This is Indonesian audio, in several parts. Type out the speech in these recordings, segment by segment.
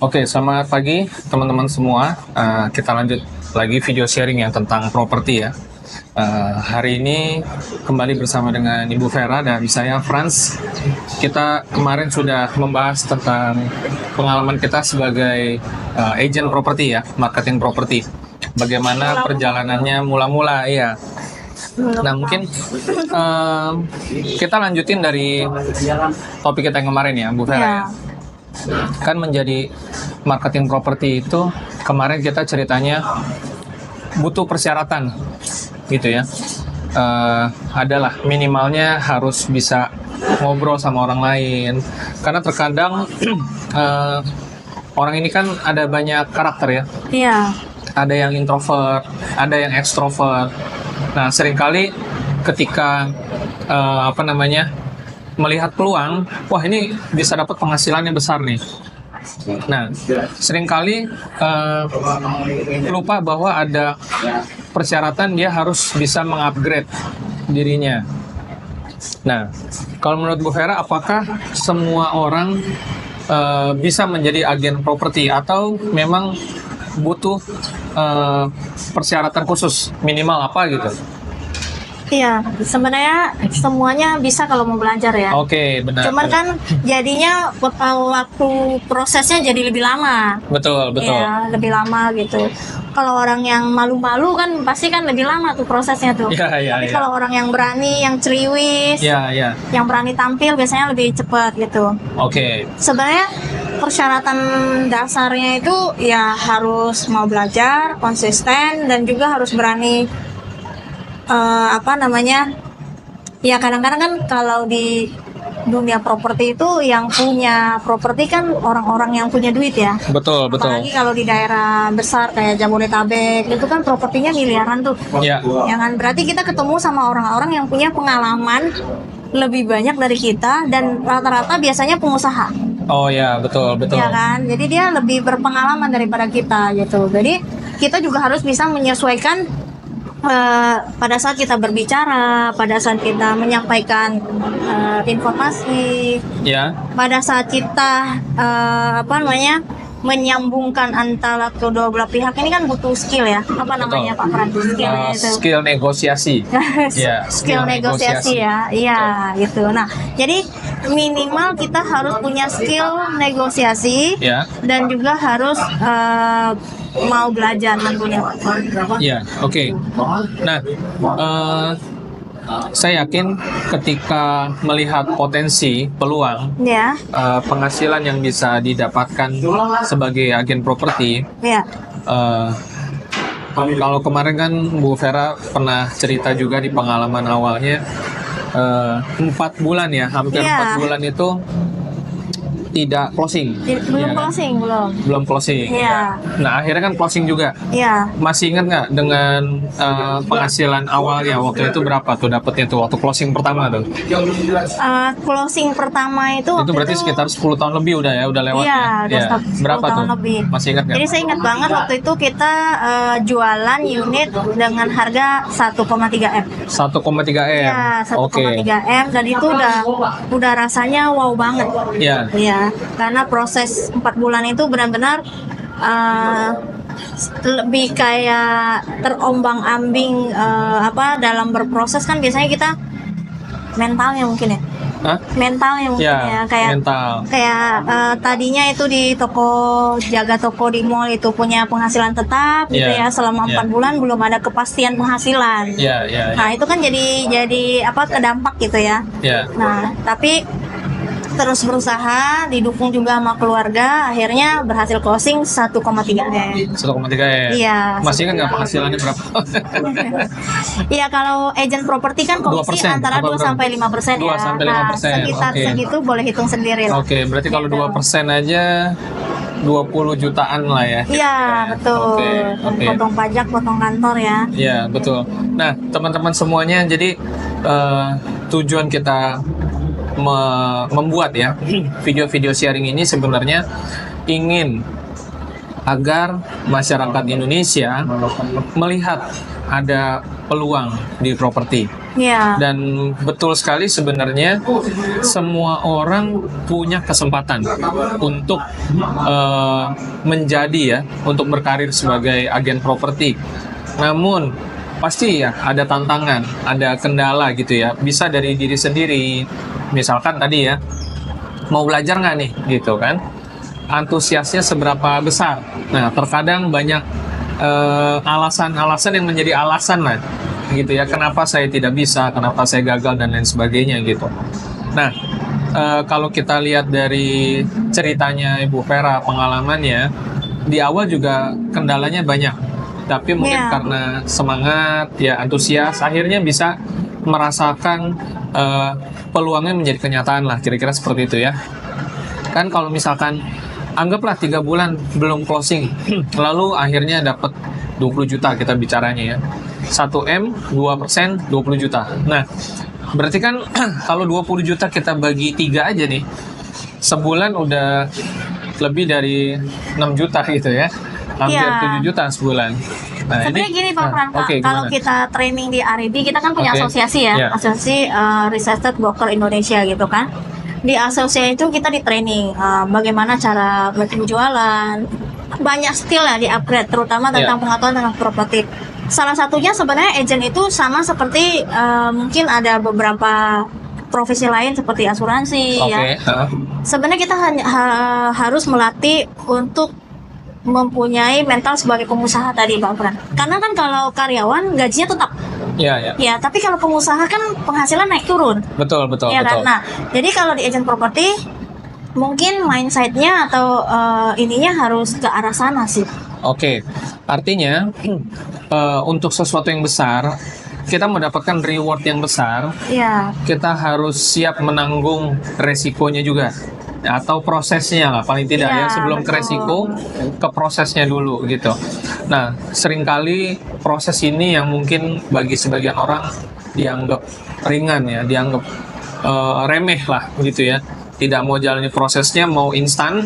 Oke, selamat pagi teman-teman semua. Kita lanjut lagi video sharing yang tentang properti ya. Hari ini kembali bersama dengan Ibu Vera dan saya Franz. Kita kemarin sudah membahas tentang pengalaman kita sebagai agent properti ya, marketing properti. Bagaimana perjalanannya mula-mula ya. Nah mungkin kita lanjutin dari topik kita yang kemarin ya, Bu Vera ya. Kan menjadi marketing properti itu kemarin kita ceritanya butuh persyaratan gitu ya. Adalah minimalnya harus bisa ngobrol sama orang lain karena terkadang orang ini kan ada banyak karakter ya. Iya. Ada yang introvert, ada yang ekstrovert. Nah seringkali ketika melihat peluang, wah ini bisa dapat penghasilannya besar nih. Nah, seringkali lupa bahwa ada persyaratan dia harus bisa mengupgrade dirinya. Nah, kalau menurut Bu Vera, apakah semua orang bisa menjadi agen properti atau memang butuh persyaratan khusus minimal apa gitu? Iya, sebenarnya semuanya bisa kalau mau belajar ya. Oke, benar. Cuman kan jadinya waktu prosesnya jadi lebih lama. Betul. Iya, lebih lama gitu. Kalau orang yang malu-malu kan pasti kan lebih lama tuh prosesnya tuh. Iya. Tapi kalau orang yang berani, yang ceriwis, yang berani tampil biasanya lebih cepat gitu. Oke. Sebenarnya persyaratan dasarnya itu ya harus mau belajar, konsisten, dan juga harus berani ya kadang-kadang kan kalau di dunia properti itu yang punya properti kan orang-orang yang punya duit ya. Betul. Apalagi kalau di daerah besar kayak Jabodetabek itu kan propertinya miliaran tuh. Iya. Ya kan, berarti kita ketemu sama orang-orang yang punya pengalaman lebih banyak dari kita dan rata-rata biasanya pengusaha. Oh ya, betul. Ya kan, jadi dia lebih berpengalaman daripada kita gitu. Jadi kita juga harus bisa menyesuaikan pada saat kita berbicara, pada saat kita menyampaikan informasi, pada saat kita menyambungkan antara kedua belah pihak ini kan butuh skill ya. Apa namanya Pak Fran? Skill negosiasi. Skill negosiasi ya. Iya, gitu. Nah, jadi minimal kita harus punya skill negosiasi dan juga harus mau belajar tentunya. Iya, oke. Nah, saya yakin ketika melihat potensi peluang penghasilan yang bisa didapatkan sebagai agen properti, kalau kemarin kan Bu Vera pernah cerita juga di pengalaman awalnya 4 bulan ya, hampir 4 bulan itu tidak closing. Belum closing. Iya. Nah akhirnya kan closing juga. Iya. Masih ingat nggak dengan penghasilan awalnya waktu itu berapa tuh dapetnya tuh waktu closing pertama tuh? Closing pertama itu berarti sekitar 10 tahun lebih udah lewat. Iya, ya. Berapa tuh? Lebih. Masih ingat nggak? Jadi saya ingat banget waktu itu kita jualan unit dengan harga 1,3 M. 1,3 M. Iya, 1,3 M dan itu udah rasanya wow banget. Iya. Karena proses 4 bulan itu benar-benar lebih kayak terombang-ambing dalam berproses kan biasanya kita mentalnya mungkin ya. Mentalnya mungkin kayak tadinya itu di jaga toko di mall itu punya penghasilan tetap gitu ya selama 4 bulan belum ada kepastian penghasilan. Nah itu kan jadi kedampak gitu ya. Nah tapi terus berusaha, didukung juga sama keluarga, akhirnya berhasil closing 1,3 M. 1,3 M? Iya. Masih ingat nggak penghasilannya berapa? Iya, kalau agent properti kan komisi antara 2-5% ya. 2-5%. Sekitar segitu boleh hitung sendiri lah. Oke, berarti kalau 2% aja 20 jutaan lah ya. Iya, betul. Potong pajak, potong kantor ya. Iya, betul. Nah, teman-teman semuanya, jadi tujuan kita membuat ya video-video sharing ini sebenarnya ingin agar masyarakat Indonesia melihat ada peluang di properti Dan betul sekali sebenarnya semua orang punya kesempatan untuk menjadi untuk berkarir sebagai agen properti. Namun pasti ya ada tantangan, ada kendala gitu ya. Bisa dari diri sendiri. Misalkan tadi ya, mau belajar nggak nih gitu kan? Antusiasnya seberapa besar? Nah, terkadang banyak alasan-alasan yang menjadi alasan lah gitu ya, kenapa saya tidak bisa, kenapa saya gagal dan lain sebagainya gitu. Nah, kalau kita lihat dari ceritanya Ibu Vera, pengalamannya di awal juga kendalanya banyak, tapi mungkin karena semangat ya, antusias, akhirnya bisa merasakan peluangnya menjadi kenyataan lah, kira-kira seperti itu ya. Kan kalau misalkan anggaplah 3 bulan belum closing, lalu akhirnya dapat 20 juta kita bicaranya ya. 1M, 2%, 20 juta. Nah, berarti kan kalau 20 juta kita bagi 3 aja nih, sebulan udah lebih dari 6 juta gitu ya. Hampir 7 juta sebulan. Nah, sebenarnya gini Pak Franka, kalau kita training di RIB, kita kan punya asosiasi ya, asosiasi Real Estate Broker Indonesia gitu kan. Di asosiasi itu kita di training bagaimana cara berjualan, banyak skill ya di upgrade, terutama tentang pengetahuan tentang properti. Salah satunya sebenarnya agent itu sama seperti mungkin ada beberapa profesi lain seperti asuransi ya. Sebenarnya kita harus melatih untuk mempunyai mental sebagai pengusaha tadi Pak Fran. Karena kan kalau karyawan gajinya tetap. Ya, tapi kalau pengusaha kan penghasilan naik turun. Betul. Kan? Nah, jadi kalau di agent properti mungkin mindset-nya atau ininya harus ke arah sana sih. Artinya untuk sesuatu yang besar, kita mendapatkan reward yang besar, kita harus siap menanggung resikonya juga. Atau prosesnya lah paling tidak ya, sebelum ke resiko, ke prosesnya dulu gitu. Nah, seringkali proses ini yang mungkin bagi sebagian orang dianggap ringan ya, dianggap remeh lah gitu ya. Tidak mau jalani prosesnya, mau instan,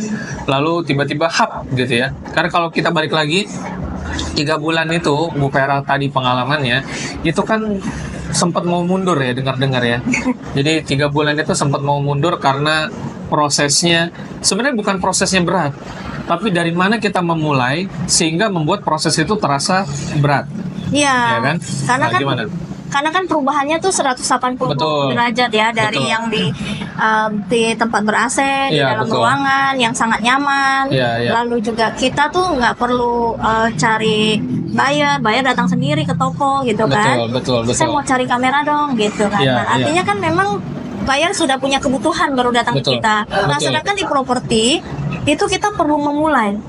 lalu tiba-tiba hap gitu ya. Karena kalau kita balik lagi 3 bulan itu, Bu Vera tadi pengalamannya, itu kan sempat mau mundur ya, dengar-dengar ya. Jadi 3 bulan itu sempat mau mundur karena prosesnya sebenarnya bukan prosesnya berat, tapi dari mana kita memulai sehingga membuat proses itu terasa berat. Ya kan? Karena kan perubahannya tuh 180 derajat ya, dari yang di tempat ber-AC, di dalam ruangan yang sangat nyaman. Lalu juga kita tuh nggak perlu cari buyer datang sendiri ke toko gitu kan. Betul. Saya mau cari kamera dong gitu kan. Artinya kan memang buyer sudah punya kebutuhan baru datang ke kita. Nah, sedangkan di properti itu kita perlu memulai.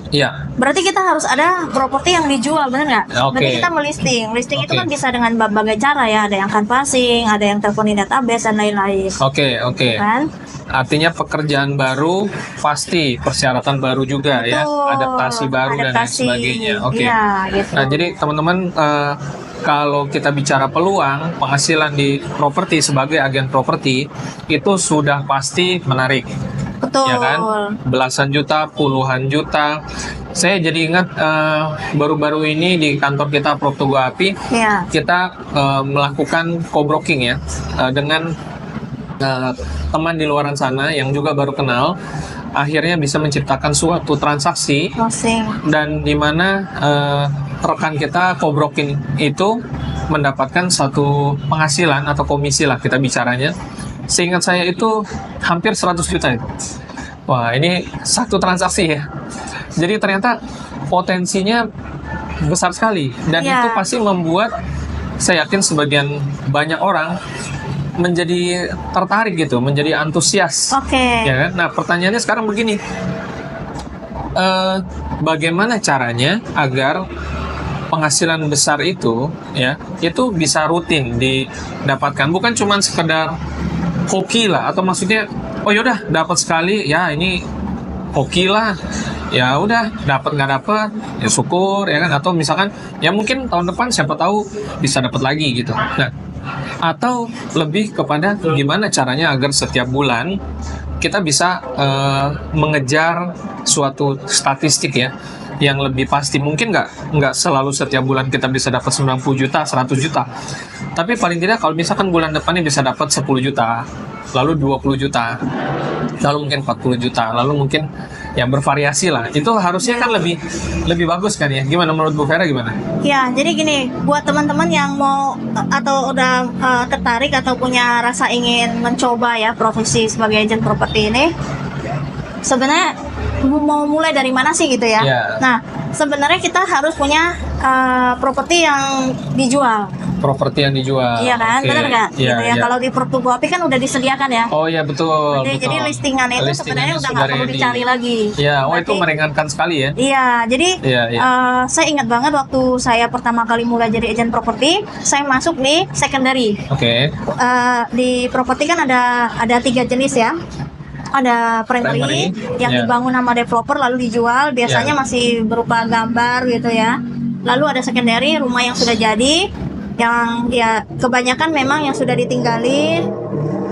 Berarti kita harus ada properti yang dijual, benar nggak? Berarti kita melisting. Listing itu kan bisa dengan berbagai cara ya. Ada yang canvassing, ada yang teleponin database dan lain-lain. Kan? Artinya pekerjaan baru pasti persyaratan baru juga. Ya, adaptasi baru dan lain sebagainya. Gitu. Nah, jadi teman-teman, kalau kita bicara peluang penghasilan di properti sebagai agen properti itu sudah pasti menarik. Betul. Ya kan? Belasan juta, puluhan juta. Saya jadi ingat baru-baru ini di kantor kita Proptogo Api, kita melakukan co-broking ya dengan teman di luaran sana yang juga baru kenal. Akhirnya bisa menciptakan suatu transaksi dan di mana rekan kita co-broking itu mendapatkan satu penghasilan atau komisi lah kita bicaranya. Seingat saya itu hampir 100 juta itu. Wah, ini satu transaksi ya. Jadi ternyata potensinya besar sekali dan itu pasti membuat saya yakin sebagian banyak orang menjadi tertarik gitu, menjadi antusias. Ya kan? Nah, pertanyaannya sekarang begini, bagaimana caranya agar penghasilan besar itu ya itu bisa rutin didapatkan, bukan cuma sekedar hoki lah, atau maksudnya oh yaudah dapat sekali ya ini hoki lah, ya udah dapat nggak dapat ya syukur ya kan, atau misalkan ya mungkin tahun depan siapa tahu bisa dapat lagi gitu. Nah, atau lebih kepada gimana caranya agar setiap bulan kita bisa mengejar suatu statistik ya yang lebih pasti. Mungkin nggak selalu setiap bulan kita bisa dapat 90 juta, 100 juta, Tapi paling tidak kalau misalkan bulan depan ini bisa dapat 10 juta, lalu 20 juta, lalu mungkin 40 juta, lalu mungkin yang bervariasi lah. Itu harusnya kan lebih bagus kan ya? Gimana menurut Bu Vera gimana? Ya, jadi gini, buat teman-teman yang mau atau udah tertarik atau punya rasa ingin mencoba ya profesi sebagai agent properti ini, sebenarnya mau mulai dari mana sih gitu ya? Yeah. Nah, sebenarnya kita harus punya properti yang dijual. Properti yang dijual. Iya kan, benar nggak? Iya, Gitu ya. iya. Kalau di Pertugo Api kan udah disediakan ya. Oh iya betul. Jadi listingannya itu sebenarnya udah nggak perlu dicari lagi. Iya, itu meringankan sekali ya. Iya, jadi saya ingat banget waktu saya pertama kali mulai jadi agent properti, saya masuk di secondary. Oke. Di properti kan ada 3 jenis ya. Ada primary yang dibangun sama developer lalu dijual, biasanya masih berupa gambar gitu ya. Lalu ada secondary, rumah yang sudah jadi, yang ya kebanyakan memang yang sudah ditinggali,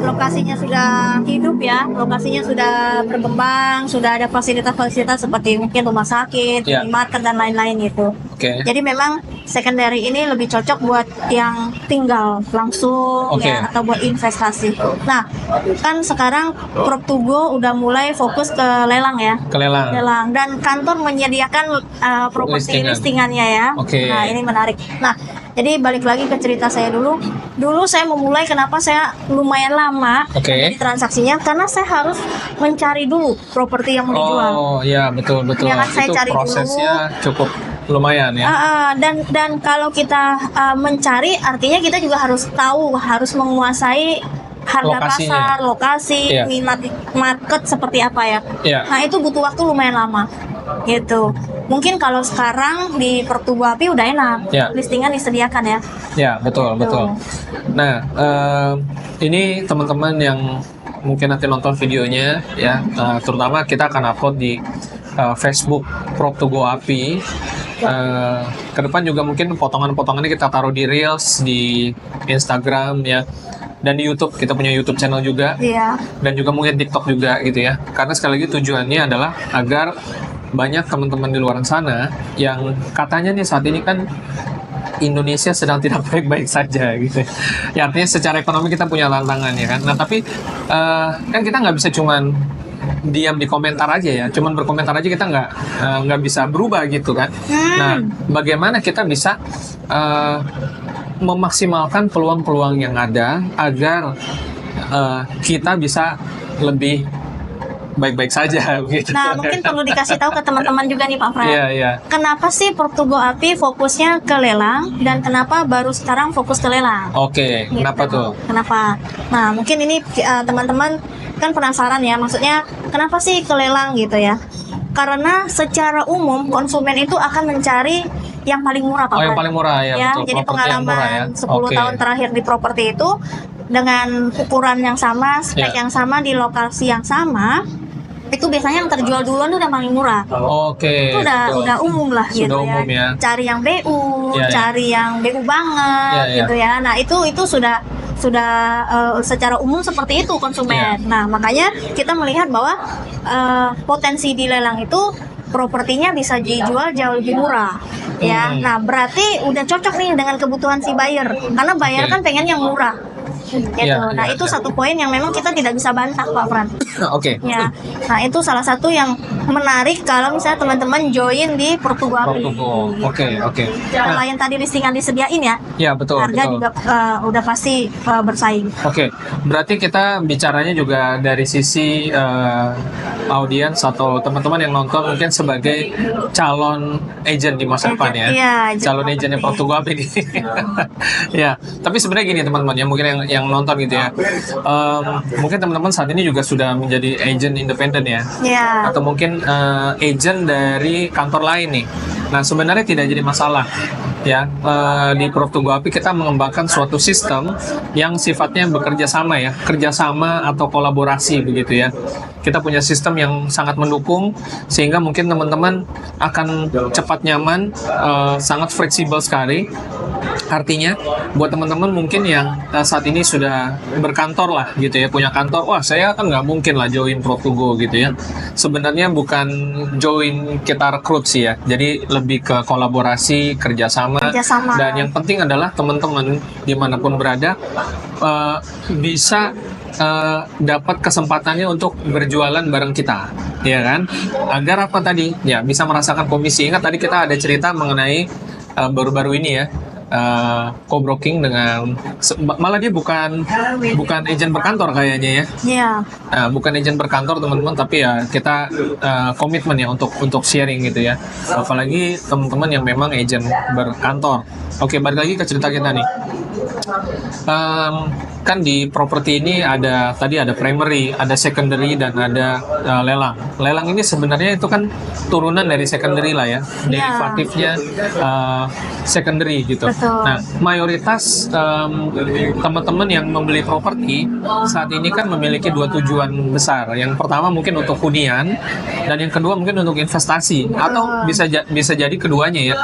lokasinya sudah hidup ya, lokasinya sudah berkembang, sudah ada fasilitas-fasilitas seperti mungkin rumah sakit, minimarket dan lain-lain gitu. Jadi memang secondary ini lebih cocok buat yang tinggal langsung ya, atau buat investasi. Nah, kan sekarang Pertugo udah mulai fokus ke lelang ya. Ke lelang. Dan kantor menyediakan properti listingannya ya. Nah, ini menarik. Nah, jadi balik lagi ke cerita saya dulu. Dulu saya memulai kenapa saya lumayan lama di transaksinya, karena saya harus mencari dulu properti yang mau dijual. Oh iya, betul. Ya, saya itu cari prosesnya dulu. Cukup lumayan ya. Dan kalau kita mencari, artinya kita juga harus tahu, harus menguasai harga pasar, lokasi, minat market seperti apa ya. Nah, itu butuh waktu lumayan lama gitu. Mungkin kalau sekarang di Pertugo Api udah enak, listingan disediakan ya. Ya, betul. Nah, ini teman-teman yang mungkin nanti nonton videonya ya, terutama kita akan upload di Facebook Pertugo Api. Ke depan juga mungkin potongan-potongannya kita taruh di Reels, di Instagram ya. Dan di YouTube, kita punya YouTube channel juga. Dan juga mungkin TikTok juga gitu ya. Karena sekali lagi tujuannya adalah agar banyak teman-teman di luar sana yang katanya nih saat ini kan Indonesia sedang tidak baik-baik saja gitu. Ya artinya secara ekonomi kita punya tantangan ya kan. Nah tapi kan kita nggak bisa cuman diam di komentar aja ya, cuman berkomentar aja kita nggak bisa berubah gitu kan. Nah bagaimana kita bisa memaksimalkan peluang-peluang yang ada agar kita bisa lebih baik-baik saja gitu. Nah, mungkin perlu dikasih tahu ke teman-teman juga nih Pak Fran. Kenapa sih Pertugo Api fokusnya ke lelang dan kenapa baru sekarang fokus ke lelang? Gitu. Kenapa tuh? Kenapa? Nah, mungkin ini teman-teman kan penasaran ya, maksudnya kenapa sih ke lelang gitu ya? Karena secara umum konsumen itu akan mencari yang paling murah Pak Fran. Yang paling murah ya, betul. Jadi pengalaman 10 tahun terakhir di properti itu dengan ukuran yang sama, spek yang sama, di lokasi yang sama, itu biasanya yang terjual duluan itu udah paling murah. Itu udah umum lah gitu ya. Cari yang BU, cari yang BU banget gitu ya. Nah, itu sudah secara umum seperti itu konsumen. Nah, makanya kita melihat bahwa potensi di lelang itu propertinya bisa dijual jauh lebih murah. Ya. Nah, berarti udah cocok nih dengan kebutuhan si buyer. Karena buyer kan pengen yang murah. Gitu. Nah, itu satu poin yang memang kita tidak bisa bantah Pak Fran. Ya. Nah, itu salah satu yang menarik kalau misalnya teman-teman join di Pertugo Api. Selain tadi listingan disediain ya. Ya, betul. Harga juga udah pasti bersaing. Berarti kita bicaranya juga dari sisi audiens atau teman-teman yang nonton mungkin sebagai calon agent di masa depan ya. Calon agent yang Pertugo Api ini. Ya, tapi sebenarnya gini teman-teman ya, mungkin yang nonton gitu ya. Mungkin teman-teman saat ini juga sudah menjadi agent independen ya. Atau mungkin agent dari kantor lain nih. Nah, sebenarnya tidak jadi masalah ya. Di Pertugo Api kita mengembangkan suatu sistem yang sifatnya bekerja sama ya, kerjasama atau kolaborasi begitu ya. Kita punya sistem yang sangat mendukung sehingga mungkin teman-teman akan cepat nyaman, sangat fleksibel sekali. Artinya buat teman-teman mungkin yang saat ini sudah berkantor lah gitu ya, punya kantor, wah saya kan nggak mungkin lah join Pertugo gitu ya. Sebenarnya bukan join kita rekrut sih ya, jadi lebih ke kolaborasi, kerjasama. Dan yang penting adalah teman-teman dimanapun berada bisa dapat kesempatannya untuk berjualan bareng kita, ya kan? Agar apa tadi? Ya bisa merasakan komisi. Ingat tadi kita ada cerita mengenai baru-baru ini ya, co-broking dengan malah dia bukan agen berkantor kayaknya ya. Iya. Bukan agen berkantor teman-teman, tapi ya kita komitmen ya untuk sharing gitu ya. Apalagi teman-teman yang memang agen berkantor. Oke, balik lagi ke cerita kita nih. Kan di properti ini ada primary, ada secondary, dan ada lelang. Lelang ini sebenarnya itu kan turunan dari secondary lah ya, derivatifnya secondary gitu. Betul. Nah, mayoritas teman-teman yang membeli properti saat ini kan memiliki dua tujuan besar. Yang pertama mungkin untuk hunian, dan yang kedua mungkin untuk investasi, atau bisa jadi keduanya ya.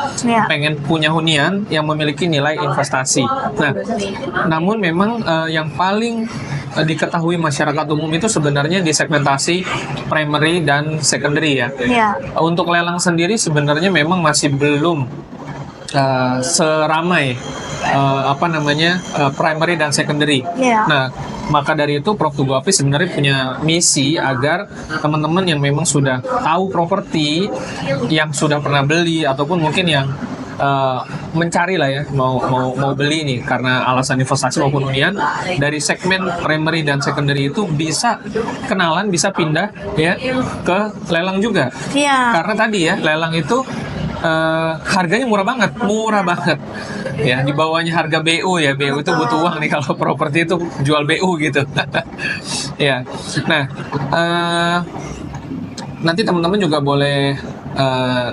Pengen punya hunian yang memiliki nilai investasi. Nah, namun memang yang paling diketahui masyarakat umum itu sebenarnya di segmentasi primary dan secondary ya. Untuk lelang sendiri sebenarnya memang masih belum seramai primary dan secondary. Nah, maka dari itu Prof Tugu Hafiz sebenarnya punya misi agar teman-teman yang memang sudah tahu properti, yang sudah pernah beli, ataupun mungkin yang mencari lah ya, mau beli nih karena alasan investasi maupun hunian, dari segmen primary dan secondary itu bisa kenalan, bisa pindah ya ke lelang juga. Karena tadi ya, lelang itu harganya murah banget ya, di bawahnya harga BU ya. BU itu butuh uang nih kalau properti itu jual BU gitu. Ya, nah nanti teman-teman juga boleh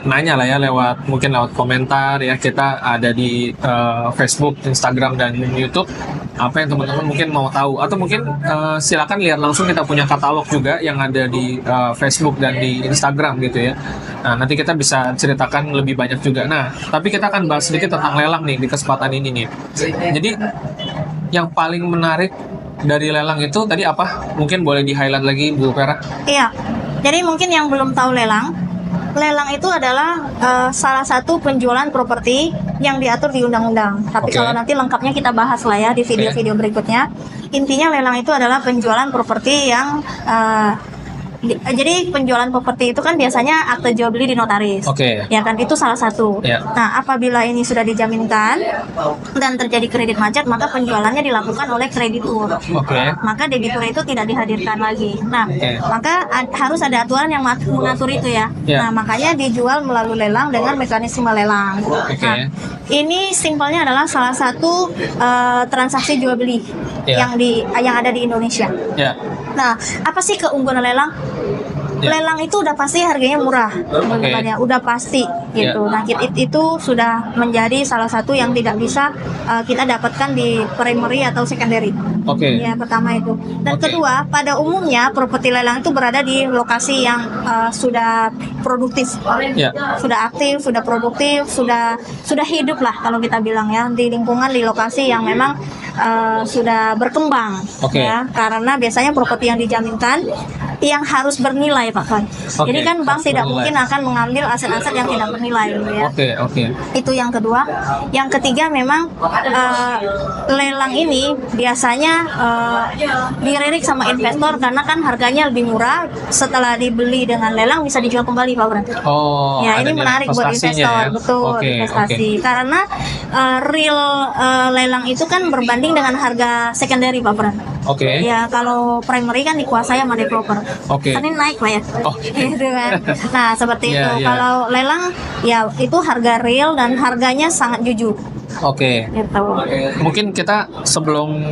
nanya lah ya, mungkin lewat komentar ya. Kita ada di Facebook, Instagram, dan YouTube. Apa yang teman-teman mungkin mau tahu, atau mungkin silakan lihat langsung, kita punya katalog juga yang ada di Facebook dan di Instagram gitu ya. Nah, nanti kita bisa ceritakan lebih banyak juga. Nah, tapi kita akan bahas sedikit tentang lelang nih di kesempatan ini nih. Jadi yang paling menarik dari lelang itu tadi apa? Mungkin boleh di-highlight lagi Bu Vera? Iya. Jadi mungkin yang belum tahu lelang itu adalah salah satu penjualan properti yang diatur di undang-undang. Tapi kalau nanti lengkapnya kita bahas lah ya di video-video berikutnya. Intinya lelang itu adalah penjualan properti yang jadi penjualan properti itu kan biasanya akte jual beli di notaris. Ya kan, itu salah satu. Nah, apabila ini sudah dijaminkan dan terjadi kredit macet, maka penjualannya dilakukan oleh kreditur. Maka debitur itu tidak dihadirkan lagi. Nah, maka harus ada aturan yang mengatur itu ya. Nah, makanya dijual melalui lelang dengan mekanisme lelang. Nah, ini simpelnya adalah salah satu transaksi jual beli yang ada di Indonesia. Nah, apa sih keunggulan lelang? Lelang itu udah pasti harganya murah, udah pasti gitu. Nah, itu sudah menjadi salah satu yang tidak bisa kita dapatkan di primary atau secondary. Ya, pertama itu. Dan kedua, pada umumnya properti lelang itu berada di lokasi yang sudah produktif, sudah aktif, sudah produktif, sudah hidup lah kalau kita bilang ya, di lingkungan, di lokasi yang memang sudah berkembang. Ya, karena biasanya properti yang dijaminkan yang harus bernilai, Pak Fan. Jadi kan bank tidak mungkin akan mengambil aset-aset yang tidak bernilai gitu ya. Itu yang kedua. Yang ketiga, memang lelang ini biasanya dilirik sama investor karena kan harganya lebih murah. Setelah dibeli dengan lelang bisa dijual kembali, Pak Bran. Ya, ini menarik buat investor, betul, investasi. Karena real lelang itu kan berbanding dengan harga secondary, Pak Bran. Ya, kalau primary kan dikuasai sama developer. Kan ini naik lah ya. Gitu kan. Nah, seperti itu. Kalau lelang ya itu harga real dan harganya sangat jujur. Gitu. Mungkin kita sebelum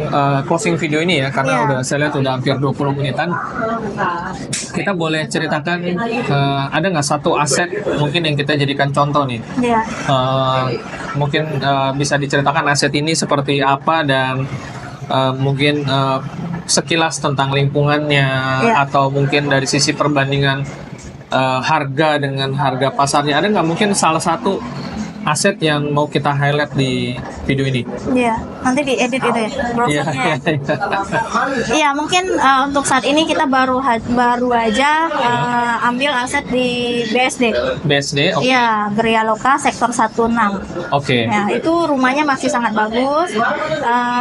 closing video ini ya, karena saya lihat udah hampir 20 menitan, kita boleh ceritakan ada nggak satu aset mungkin yang kita jadikan contoh nih? Mungkin bisa diceritakan aset ini seperti apa, dan mungkin sekilas tentang lingkungannya, atau mungkin dari sisi perbandingan harga dengan harga pasarnya. Ada nggak mungkin salah satu aset yang mau kita highlight di video ini? nanti diedit itu ya Iya, browsernya. iya, iya. Iya, mungkin untuk saat ini kita baru aja ambil aset di BSD. BSD, oke. Iya, Gria Loka sektor 16. Oke. Ya, itu rumahnya masih sangat bagus.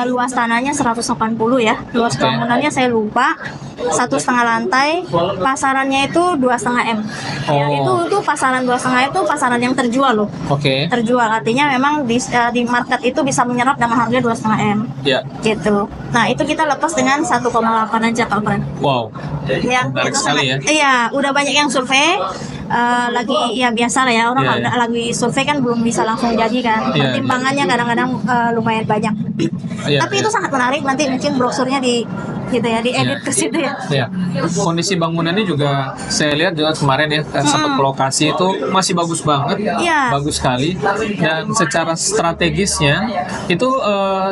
Luas tanahnya 180 ya. Luas Oke. bangunannya saya lupa. 1,5 lantai. Pasarannya itu 2,5 M. Ya, Oh. itu pasaran 2,5 itu pasaran yang terjual loh. Oke. Terjual artinya memang di market itu bisa menyerap dengan harga 2,5 M. Ya. Gitu. Nah, itu kita lepas dengan 1,8 aja Kak Fran. Wow. Ya, Menarik itu sekali ya. Iya, udah banyak yang survei. Lagi ya biasa lah ya orang Iya, iya. lagi survei kan belum bisa langsung jadi kan. Iya, Pertimbangannya kadang-kadang lumayan banyak. Iya, Tapi itu iya. sangat menarik. Nanti mungkin brosurnya di gitu ya, diedit Iya. ke situ ya. Ya, kondisi bangunannya juga saya lihat juga kemarin ya sempat ke lokasi itu masih bagus banget, Iya. bagus sekali. Dan secara strategisnya itu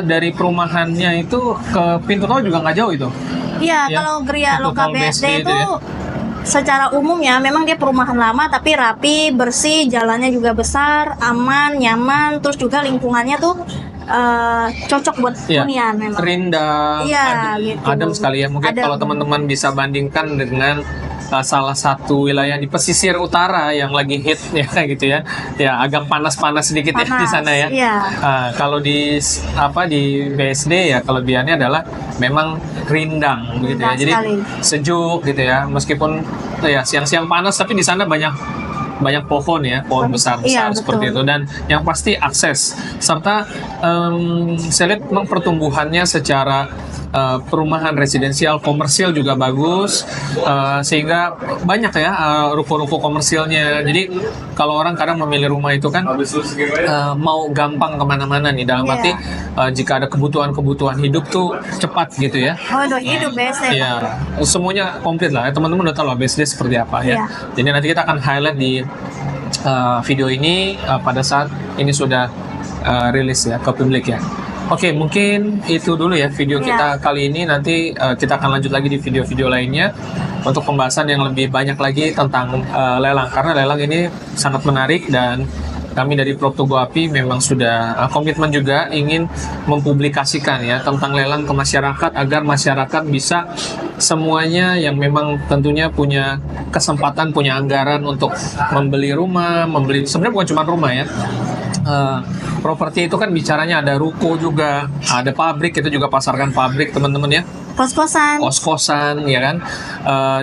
dari perumahannya itu ke pintu tol juga nggak jauh itu. Iya, Ya, kalau Gria itu Loka tol BSD BSD itu itu ya. secara umum ya memang dia perumahan lama tapi rapi, bersih, jalannya juga besar, aman, nyaman, terus juga lingkungannya tuh cocok buat Iya. hunian memang. Rindang, Iya, gitu. adem sekali ya. Mungkin Adem. kalau teman-teman bisa bandingkan dengan salah satu wilayah di pesisir utara yang lagi hit ya kayak gitu ya. Ya agak panas-panas sedikit ya di Panas, sana ya. iya. Kalau di di BSD ya kelebihannya adalah memang rindang gitu ya. Rindang Jadi sekali. sejuk gitu ya. Meskipun ya siang-siang panas tapi di sana banyak pohon ya, pohon besar-besar Iya, seperti betul. itu, dan yang pasti akses serta saya lihat memang pertumbuhannya secara perumahan residensial komersil juga bagus, sehingga banyak ya ruko-ruko komersilnya. Jadi kalau orang kadang memilih rumah itu kan mau gampang kemana-mana nih, dalam Iya. arti jika ada kebutuhan hidup tuh cepat gitu ya. Oh, udah hidup BSD. Iya, semuanya komplit lah. Teman-teman udah tahu lah BSD seperti apa ya. Iya. Jadi nanti kita akan highlight di video ini pada saat ini sudah rilis ya ke publik ya. Oke, mungkin itu dulu ya video Iya. kita kali ini. Nanti kita akan lanjut lagi di video-video lainnya untuk pembahasan yang lebih banyak lagi tentang lelang, karena lelang ini sangat menarik dan kami dari Proptogo Api memang sudah komitmen juga ingin mempublikasikan ya tentang lelang ke masyarakat agar masyarakat bisa semuanya yang memang tentunya punya kesempatan, punya anggaran untuk membeli rumah, sebenarnya bukan cuma rumah ya. Properti itu kan bicaranya ada ruko juga, ada pabrik, kita juga pasarkan pabrik teman-teman ya, Kos-kosan. kos-kosan ya kan.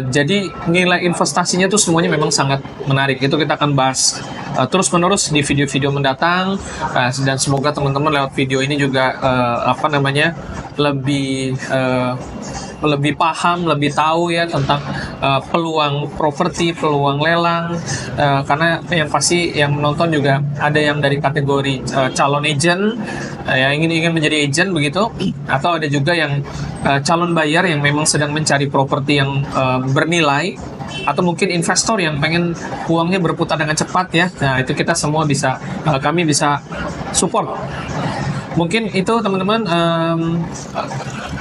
Jadi nilai investasinya tuh semuanya memang sangat menarik. Itu kita akan bahas terus-menerus di video-video mendatang, dan semoga teman-teman lewat video ini juga lebih paham, lebih tahu ya tentang peluang properti, peluang lelang, karena yang pasti yang menonton juga ada yang dari kategori calon agent yang ingin menjadi agent begitu, atau ada juga yang calon buyer yang memang sedang mencari properti yang bernilai, atau mungkin investor yang pengen uangnya berputar dengan cepat ya. Nah, itu kita semua bisa kami bisa support. Mungkin itu teman-teman,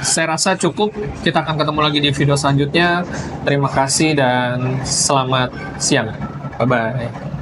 saya rasa cukup. Kita akan ketemu lagi di video selanjutnya. Terima kasih dan selamat siang. Bye-bye.